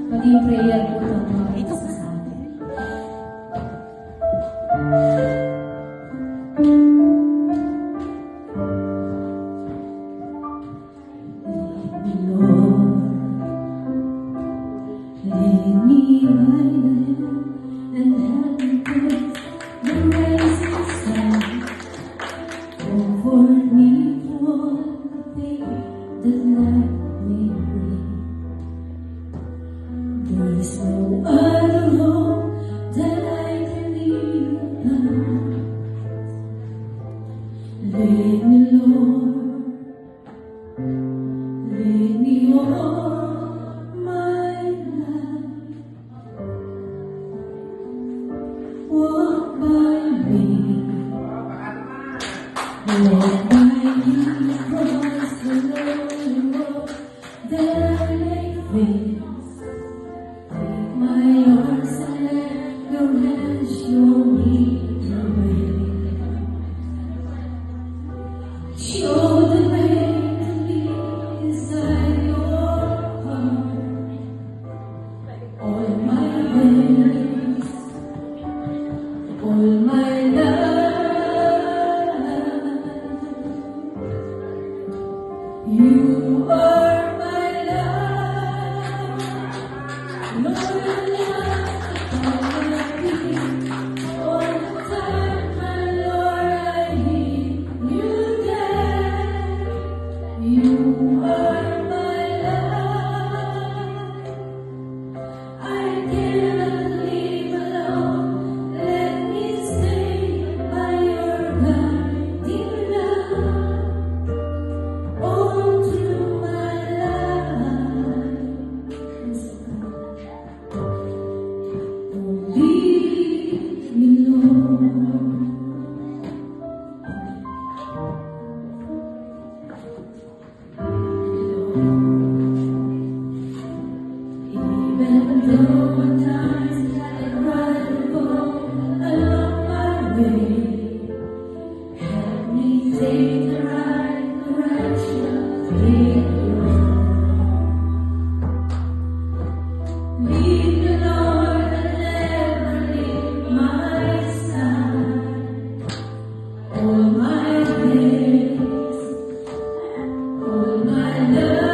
Maging prayer po ng mga isa sa atin. Lead me by the hand and help me face the rising sun. Comfort me for the pain that life may bring. There is no other hope that I can lean upon. Lead me, Lord, lead me all my life. Walk by me, walk by me across the lonely road that I may face. Take my arms and let your hands show me the way. Show the way to me inside your heart. All my days, all my life, you are my life. Lord, all the time, my Lord, I need you there. You are my life. I cannot live alone. Let me stay by your guiding love all through my life. Lead me, Lord. Even though at times I cry and fall along my way, help me take the right direction. Lead me, Lord, and never leave my side. All my days, all my life,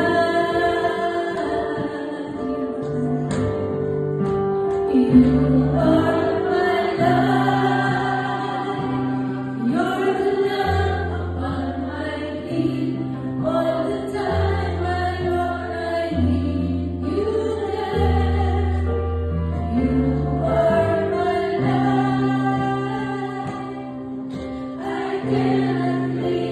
you are my life. You're the lamp upon my feet. All the time, my Lord, I need you there. You are my life. I cannot live